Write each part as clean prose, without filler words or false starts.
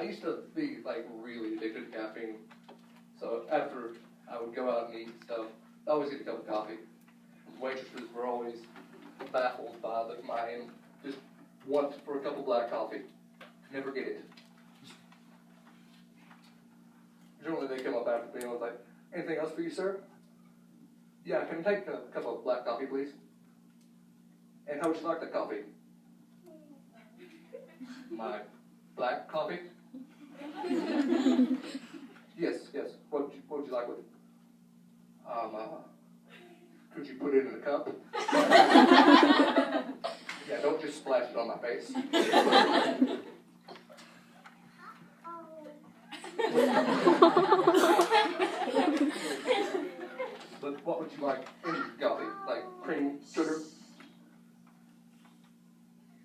used to be like really addicted to caffeine. So after I would go out and eat and stuff, I always get a cup of coffee. Waitresses were always baffled by my just want for a cup of black coffee. Never get it. Generally they come up after me and was like, anything else for you, sir? Yeah, can you take a cup of black coffee, please? And how would you like that coffee? My black coffee? Yes. What would you like with it? Could you put it in a cup? Yeah, don't just splash it on my face. But what would you like in coffee? Like cream, sugar?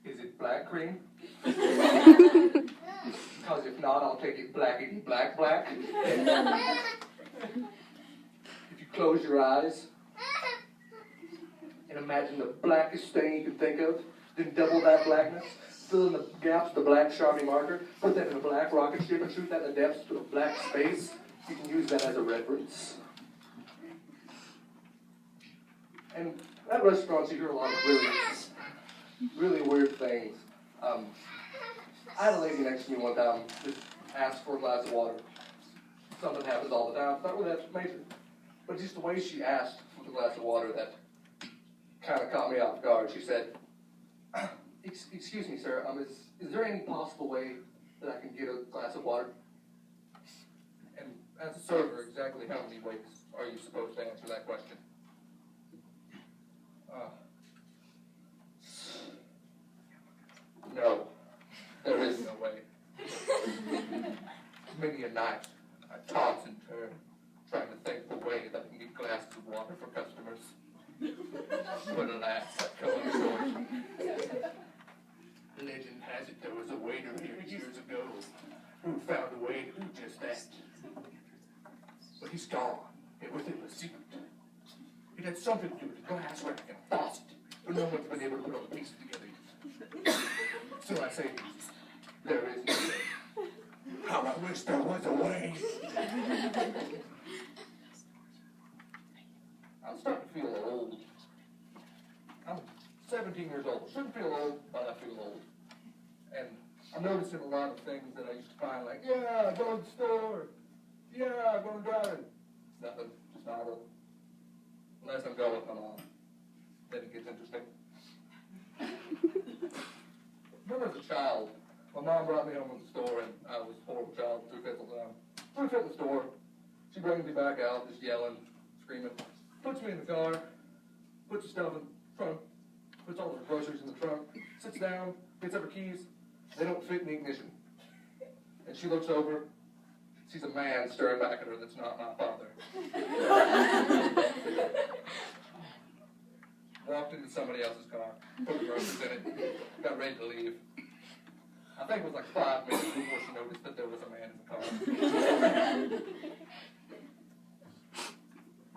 Is it black cream? Because if not, I'll take it blackety black. If you close your eyes and imagine the blackest thing you can think of, then double that blackness, fill in the gaps with the black Sharpie marker, put that in a black rocket ship and shoot that in the depths to a black space. You can use that as a reference. And at restaurants, you hear a lot of really weird things. I had a lady next to me one time just ask for a glass of water. Something happens all the time. It's not really that major. But just the way she asked for the glass of water, that kind of caught me off guard. She said, excuse me, sir, is there any possible way that I can get a glass of water? And as a server, exactly how many ways are you supposed to answer that question? No, there is no way. Many a night, I toss and turn, trying to think the way that I can get glasses of water for customers. But alas, I come up short. Legend has it there was a waiter here years ago who found a way to do just that. But he's gone, and with him a secret. It had something to do with a glass rack and a faucet, but no one's been able to put all the pieces together yet. So I say, there is no way. How I wish there was a way. I'm starting to feel old. I'm 17 years old. Shouldn't feel old, but I feel old. And I'm noticing a lot of things that I used to find like, yeah, go to the store. Yeah, going driving. Nothing, just idle. Unless I'm going with my mom. Then it gets interesting. Remember as a child, my mom brought me home from the store, and I was a horrible child through fifth time. Through fifth store, she brings me back out, just yelling, screaming, puts me in the car, puts the stuff in the trunk, puts all the groceries in the trunk, sits down, gets up her keys, they don't fit in the ignition. And she looks over, sees a man staring back at her that's not my father. Walked into somebody else's car, put the groceries in it, got ready to leave. I think it was like 5 minutes before she noticed that there was a man in the car.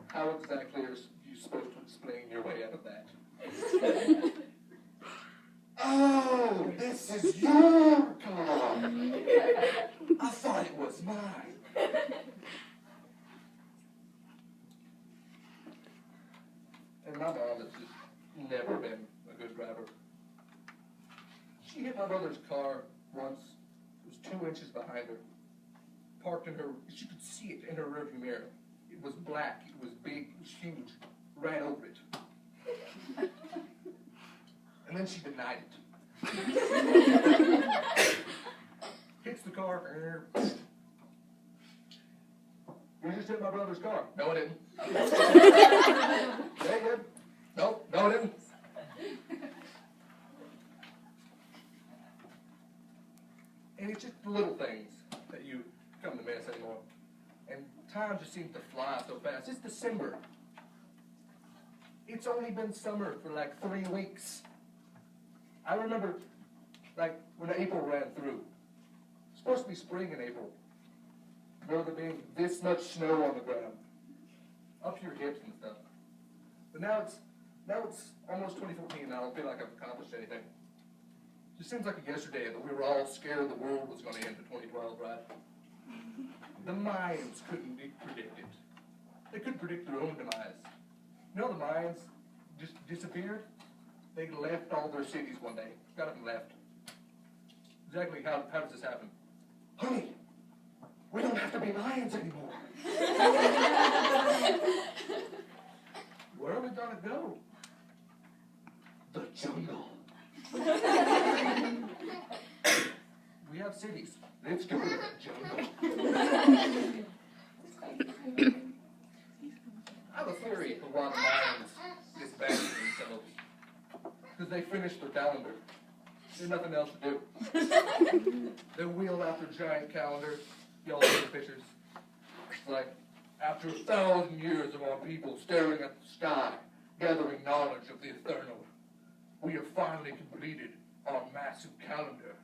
How exactly are you supposed to explain your way out of that? Oh, this is your car! I thought it was mine. And my mom has just never been a good driver. She hit my brother's car once. It was 2 inches behind her. Parked in her, she could see it in her rearview mirror. It was black, it was big, it was huge. Ran over it. And then she denied it. Hits the car. You just hit my brother's car. No, I didn't. Yeah, you did. No, I didn't. And it's just the little things that you come to miss anymore. And time just seems to fly so fast. It's December. It's only been summer for like 3 weeks. I remember, like, when April ran through. It's supposed to be spring in April. Remember there being this much snow on the ground. Up to your hips and stuff. But now it's almost 2014 and I don't feel like I've accomplished anything. It seems like yesterday that we were all scared the world was going to end in 2012, right? The Mayans couldn't predict it. They couldn't predict their own demise. You know, the Mayans just disappeared. They left all their cities one day. Got up and left. Exactly how does this happen? Honey, we don't have to be Mayans anymore. Where are we going to go? The jungle. We have cities. Let's go to the jungle. I have a theory of why the Mayans disbanded themselves. Because they finished their calendar. There's nothing else to do. They wheel out their giant calendar. Y'all see the pictures. It's like, after 1,000 years of our people staring at the sky, gathering knowledge of the eternal, we have finally completed our massive calendar.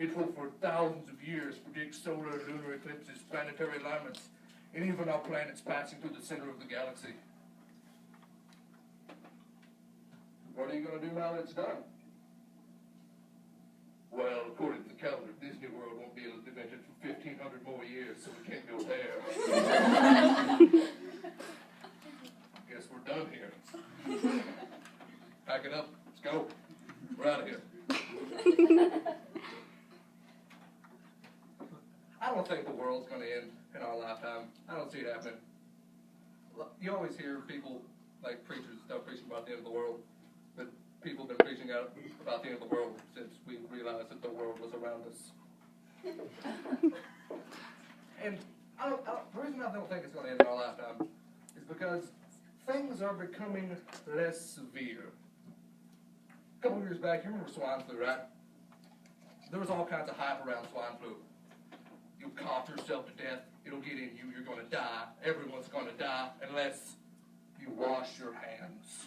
It will for thousands of years predict solar and lunar eclipses, planetary alignments, and even our planets passing through the center of the galaxy. What are you going to do now that it's done? Well, according to the calendar, Disney World won't be invented for 1,500 more years, so we can't go there. Guess we're done here. Pack it up. Let's go. We're out of here. I don't think the world's going to end in our lifetime. I don't see it happening. You always hear people, like preachers and stuff, preaching about the end of the world. But people have been preaching out about the end of the world since we realized that the world was around us. And the reason I don't think it's going to end in our lifetime is because things are becoming less severe. A couple of years back, you remember swine flu, right? There was all kinds of hype around swine flu. You'll cough yourself to death, it'll get in you, you're going to die, everyone's going to die unless you wash your hands.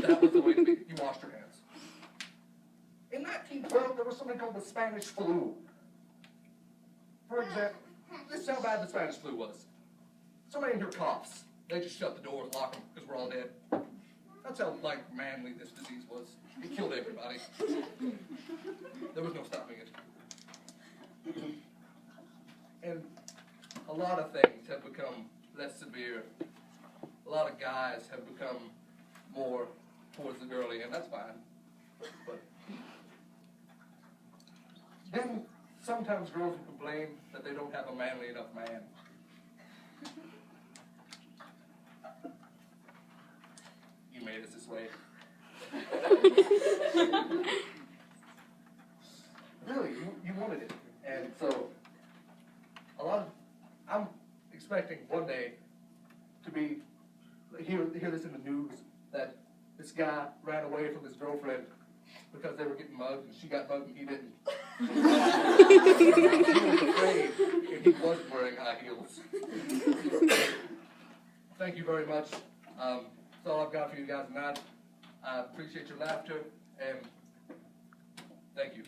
That was the way to be. You washed your hands. In 1912, there was something called the Spanish flu. For example, this is how bad the Spanish flu was. Somebody in here coughs. They just shut the doors, lock them, because we're all dead. That's how, like, manly this disease was. It killed everybody. There was no stopping it. And a lot of things have become less severe. A lot of guys have become more towards the girly, and that's fine. But then sometimes girls will complain that they don't have a manly enough man. You made us this way. Really, you wanted it. And so I'm expecting one day to hear this in the news, that this guy ran away from his girlfriend because they were getting mugged, and she got mugged and he didn't. He was afraid, and he wasn't wearing high heels. Thank you very much. That's all I've got for you guys tonight. I appreciate your laughter, and thank you.